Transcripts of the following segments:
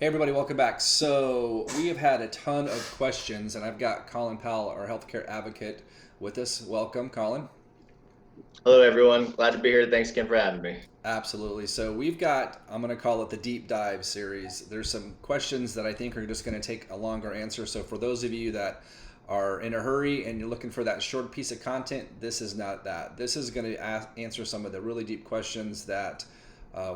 Hey everybody, welcome back. So we have had a ton of questions, and I've got Colin Powell, our healthcare advocate, with us. Welcome, Colin. Hello, everyone. Glad to be here. Thanks again for having me. Absolutely. So we've got, I'm going to call it the deep dive series. There's some questions that I think are just going to take a longer answer. So for those of you that are in a hurry and you're looking for that short piece of content, this is not that. This is going to answer some of the really deep questions that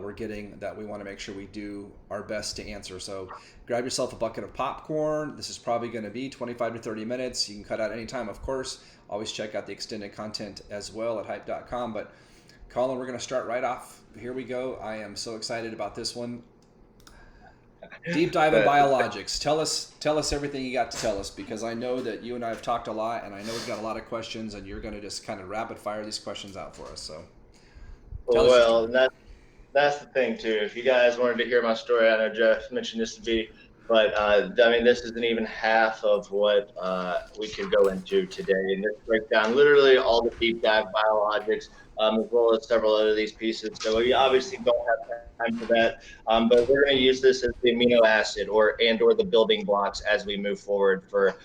we're getting that we want to make sure we do our best to answer. So grab yourself a bucket of popcorn. This is probably going to be 25 to 30 minutes. You can cut out any time, of course. Always check out the extended content as well at hype.com. But Colin, we're going to start right off. Here we go. I am so excited about this one. Deep dive in But biologics. Tell us everything you got to tell us, because I know that you and I have talked a lot, and I know we've got a lot of questions, and you're going to just kind of rapid fire these questions out for us. So tell us your well, story. that's the thing too. If you guys wanted to hear my story, I know Jeff mentioned this to be, but I mean, this isn't even half of what we could go into today. And this breaks down literally all the deep dive biologics, as well as several other these pieces. So we obviously don't have time for that, but we're going to use this as the amino acid or the building blocks as we move forward for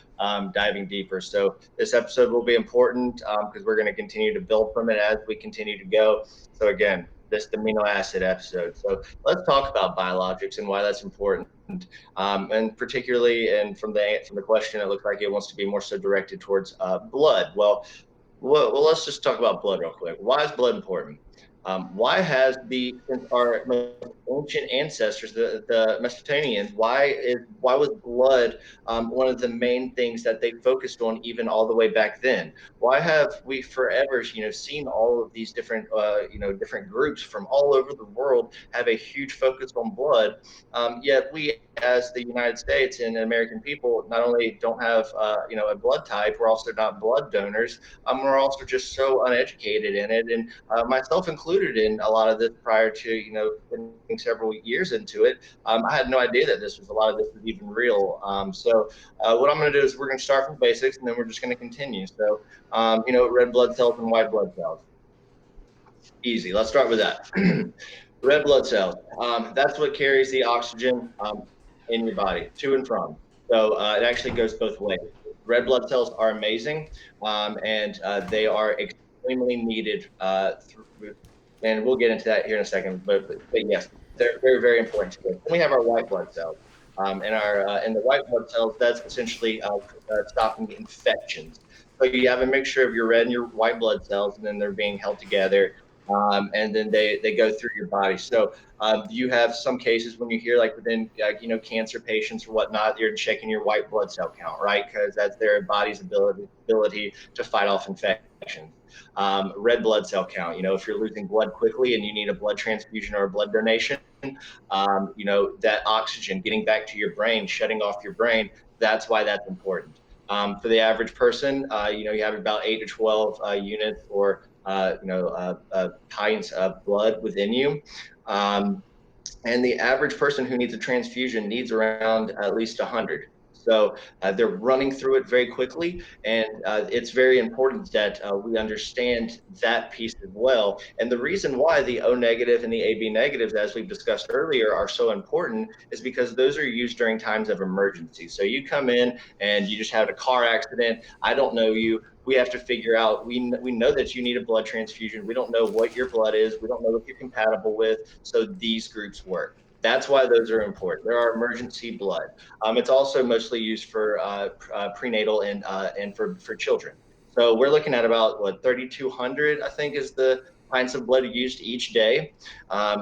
diving deeper. So this episode will be important because we're going to continue to build from it as we continue to go. So again, this amino acid episode. So let's talk about biologics and why that's important. And particularly, and from the question, it looks like it wants to be more so directed towards blood. Well, let's just talk about blood real quick. Why is blood important? Why has since our most ancient ancestors, the Mesopotamians, why was blood one of the main things that they focused on even all the way back then? Why have we forever, seen all of these different, different groups from all over the world have a huge focus on blood? Yet we, as the United States and American people, not only don't have, a blood type, we're also not blood donors. We're also just so uneducated in it, and myself included in a lot of this prior to spending several years into it. I had no idea that a lot of this was even real. So what I'm going to do is we're going to start from basics, and then we're just going to continue. So red blood cells and white blood cells. Easy. Let's start with that. Red blood cells. That's what carries the oxygen in your body to and from. So it actually goes both ways. Red blood cells are amazing, and they are extremely needed. And we'll get into that here in a second. But yes, they're very very important to us. Then we have our white blood cells. And the white blood cells, that's essentially stopping infections. So you have a mixture of your red and your white blood cells, and then they're being held together, and then they go through your body. So you have some cases when you hear like within cancer patients or whatnot, you're checking your white blood cell count, right? Because that's their body's ability to fight off infections. Red blood cell count. If you're losing blood quickly and you need a blood transfusion or a blood donation, that oxygen getting back to your brain, shutting off your brain. That's why that's important. For the average person, you have about 8 to 12 units or pints of blood within you. Um, and the average person who needs a transfusion needs around at least 100. So they're running through it very quickly, and it's very important that we understand that piece as well. And the reason why the O negative and the AB negatives, as we've discussed earlier, are so important is because those are used during times of emergency. So you come in and you just had a car accident. I don't know you. We have to figure out. We know that you need a blood transfusion. We don't know what your blood is. We don't know what you're compatible with. So these groups work. That's why those are important. There are emergency blood. It's also mostly used for prenatal and for children. So we're looking at about 3,200, I think, is the pints of blood used each day,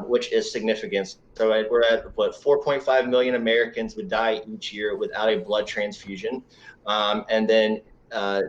which is significant. So we're at 4.5 million Americans would die each year without a blood transfusion, and then uh,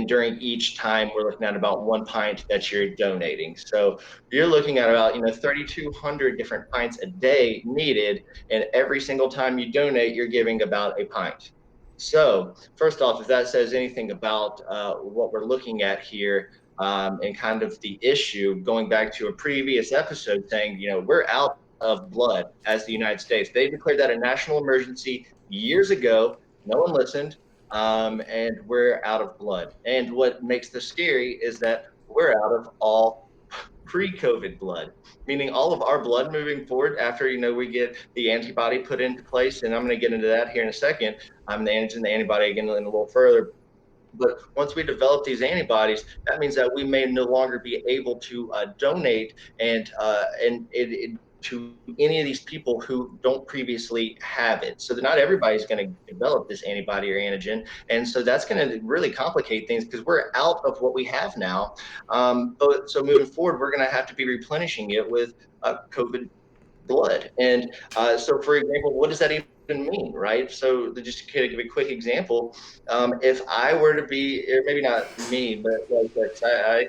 during each time we're looking at about 1 pint that you're donating. So you're looking at about 3,200 different pints a day needed, and every single time you donate you're giving about a pint. So first off, if that says anything about what we're looking at here, and kind of the issue, going back to a previous episode saying we're out of blood as the United States. They declared that a national emergency years ago. No one listened, and we're out of blood. And what makes this scary is that we're out of all pre-COVID blood, meaning all of our blood moving forward after we get the antibody put into place, and I'm going to get into that here in a second. I'm the antigen, the antibody again in a little further. But once we develop these antibodies, that means that we may no longer be able to donate to any of these people who don't previously have it. So that not everybody's going to develop this antibody or antigen, and so that's going to really complicate things because we're out of what we have now. But so moving forward, we're going to have to be replenishing it with COVID blood. And so, for example, what does that even mean, right? So, just to give a quick example, if I were to be, or maybe not me, but like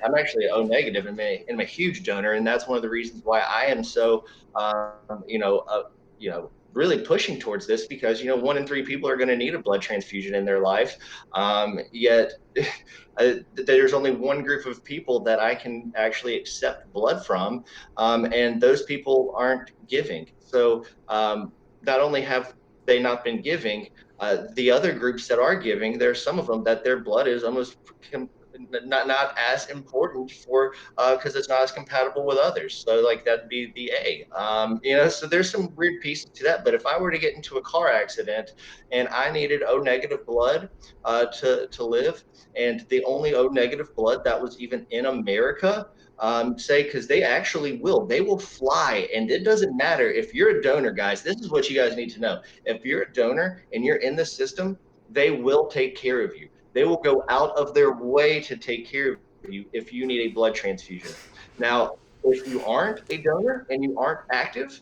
I'm actually O negative and I'm a huge donor, and that's one of the reasons why I am so, um, you know, uh, really pushing towards this because 1 in 3 people are going to need a blood transfusion in their life. Yet there's only one group of people that I can actually accept blood from, and those people aren't giving. So not only have they not been giving, the other groups that are giving, there's some of them that their blood is almost not as important for because it's not as compatible with others. So like that'd be the A. So there's some weird pieces to that. But if I were to get into a car accident and I needed O negative blood to live, and the only O negative blood that was even in America, say, because they will fly, and it doesn't matter if you're a donor, guys. This is what you guys need to know. If you're a donor and you're in the system, they will take care of you. They will go out of their way to take care of you if you need a blood transfusion. Now, if you aren't a donor and you aren't active,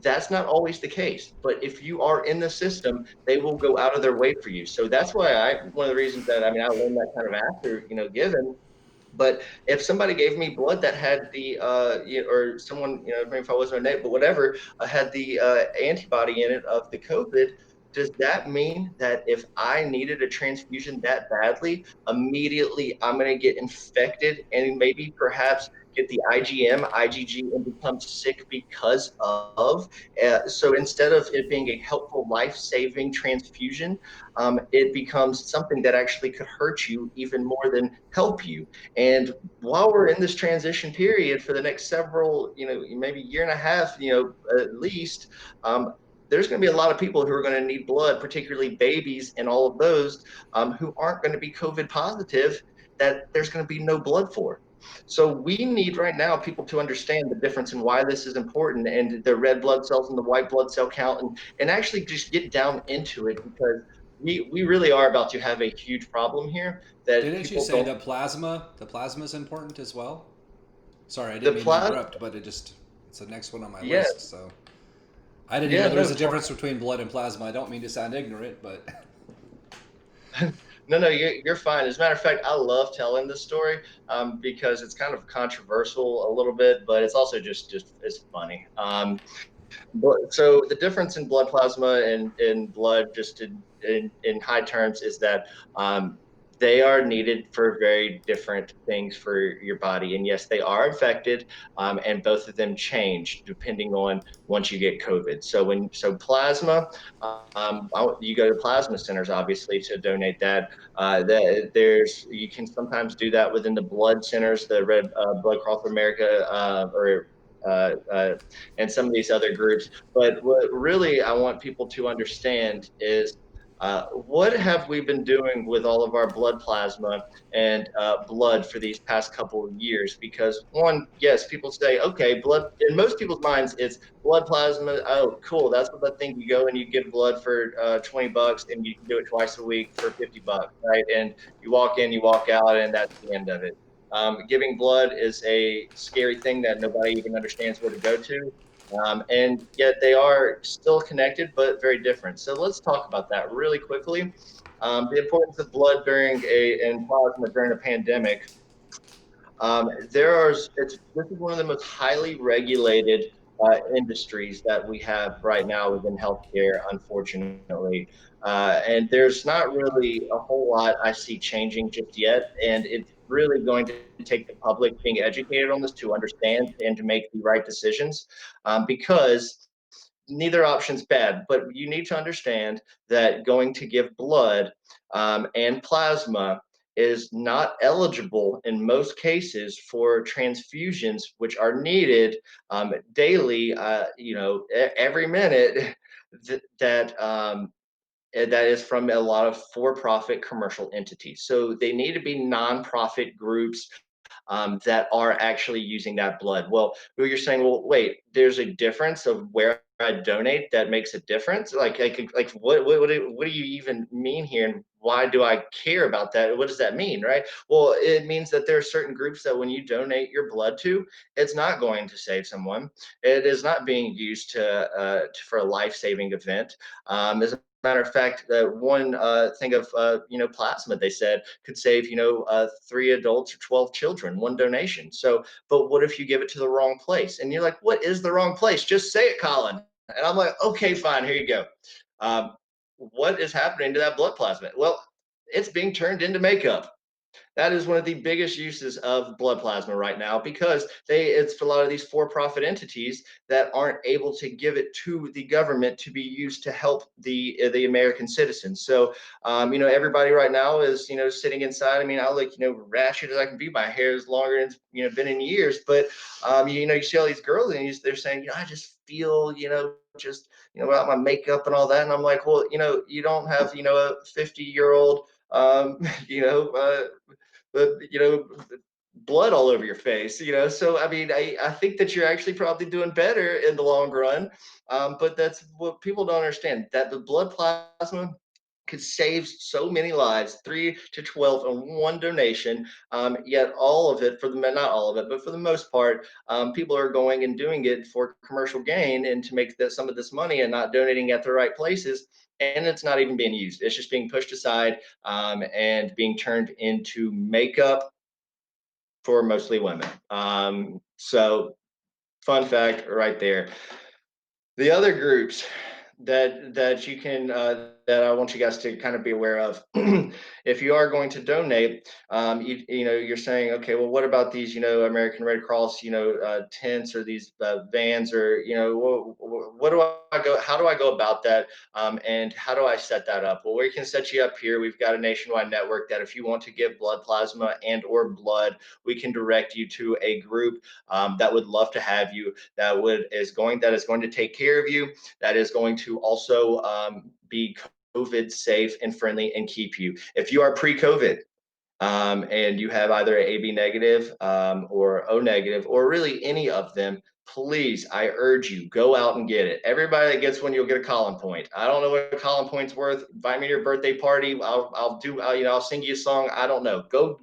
that's not always the case. But if you are in the system, they will go out of their way for you. So that's why one of the reasons that I learned that kind of after given. But if somebody gave me blood that had the or someone, maybe if I wasn't a native, but whatever, had the antibody in it of the COVID, does that mean that if I needed a transfusion that badly, immediately I'm going to get infected and maybe perhaps get the IgM, IgG, and become sick because of? So instead of it being a helpful, life-saving transfusion, it becomes something that actually could hurt you even more than help you. And while we're in this transition period for the next several, maybe year and a half, at least, there's going to be a lot of people who are going to need blood, particularly babies and all of those who aren't going to be COVID positive, that there's going to be no blood for. So we need right now people to understand the difference and why this is important and the red blood cells and the white blood cell count and actually just get down into it because we really are about to have a huge problem here that Didn't you people say don't. the plasma is important as well? Sorry, I The didn't mean to plasma, interrupt, but it's the next one on my yeah, list. So I didn't even yeah, know there was no, a difference between blood and plasma. I don't mean to sound ignorant, but no, you're fine. As a matter of fact, I love telling this story because it's kind of controversial a little bit, but it's also just it's funny. So the difference in blood plasma and blood, just in high terms, is that they are needed for very different things for your body. And yes, they are affected, and both of them change depending on once you get COVID. So plasma, you go to plasma centers obviously to donate that. You can sometimes do that within the blood centers, the Red Blood Cross of America, or uh, uh, and some of these other groups. But what really I want people to understand is what have we been doing with all of our blood plasma and blood for these past couple of years? Because one, yes, people say, okay, blood. In most people's minds, it's blood plasma. Oh, cool. That's what the thing. You go and you give blood for $20, and you can do it twice a week for $50, right? And you walk in, you walk out, and that's the end of it. Giving blood is a scary thing that nobody even understands where to go to. And yet they are still connected, but very different. So let's talk about that really quickly. The importance of blood and plasma during a pandemic. This is one of the most highly regulated industries that we have right now within healthcare, unfortunately. And there's not really a whole lot I see changing just yet. And it's really going to take the public being educated on this to understand and to make the right decisions, because neither option's bad, but you need to understand that going to give blood and plasma is not eligible in most cases for transfusions, which are needed daily, every minute that that is from a lot of for-profit commercial entities. So they need to be nonprofit groups that are actually using that blood. Well, you're saying, well, wait, there's a difference of where I donate that makes a difference. Like what do you even mean here, and why do I care about that? What does that mean, right? Well, it means that there are certain groups that when you donate your blood to, it's not going to save someone. It is not being used for a life-saving event. As a matter of fact, one thing of plasma they said could save 3 adults or 12 children, one donation. So, but what if you give it to the wrong place? And you're like, what is the wrong place? Just say it, Colin. And I'm like, okay, fine, here you go. What is happening to that blood plasma? Well, it's being turned into makeup. That is one of the biggest uses of blood plasma right now, because it's for a lot of these for-profit entities that aren't able to give it to the government to be used to help the American citizens. So everybody right now is sitting inside. I mean, I look ratchet as I can be. My hair is longer than it's been in years, but you see all these girls and they're saying, I just feel just without my makeup and all that. And I'm like, well, you don't have a 50-year-old you know, but blood all over your face. So I mean, I think that you're actually probably doing better in the long run. But that's what people don't understand, that the blood plasma could save so many lives, 3 to 12 in one donation. Yet all of it, for the not all of it, but for the most part, people are going and doing it for commercial gain and to make some of this money, and not donating at the right places. And it's not even being used. It's just being pushed aside and being turned into makeup for mostly women. So fun fact right there. The other groups that you can that I want you guys to kind of be aware of, if you are going to donate, you're saying, okay, well, what about these, American Red Cross, tents, or these vans, or what do I go? How do I go about that? And how do I set that up? Well, we can set you up here. We've got a nationwide network that if you want to give blood plasma and/or blood, we can direct you to a group that would love to have you. That is going to take care of you, that is going to also be COVID safe and friendly and keep you. If you are pre-COVID, and you have either a AB negative or O negative, or really any of them, please, I urge you, go out and get it. Everybody that gets one, you'll get a Colin point. I don't know what a Colin point's worth. Invite me to your birthday party. I'll sing you a song. I don't know. Go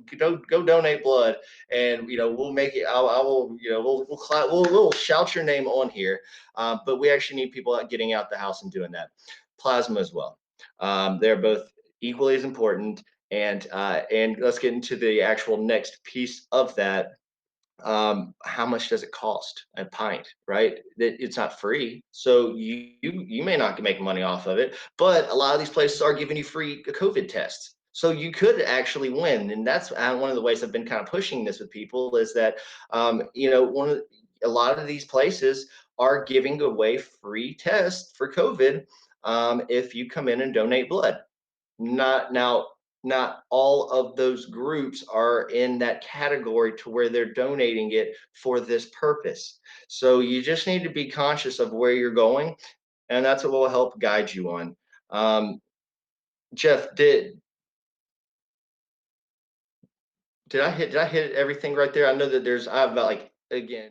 donate blood, and we'll make it. I will. We'll shout your name on here. But we actually need people getting out the house and doing that. Plasma as well. They're both equally as important. And let's get into the actual next piece of that. How much does it cost a pint, right? It's not free, so you may not make money off of it, but a lot of these places are giving you free COVID tests, so you could actually win. And that's one of the ways I've been kind of pushing this with people, is that a lot of these places are giving away free tests for COVID if you come in and donate blood. Not now, not all of those groups are in that category to where they're donating it for this purpose. So you just need to be conscious of where you're going, and that's what will help guide you on. Jeff, did I hit everything right there? I know that I have about, like, again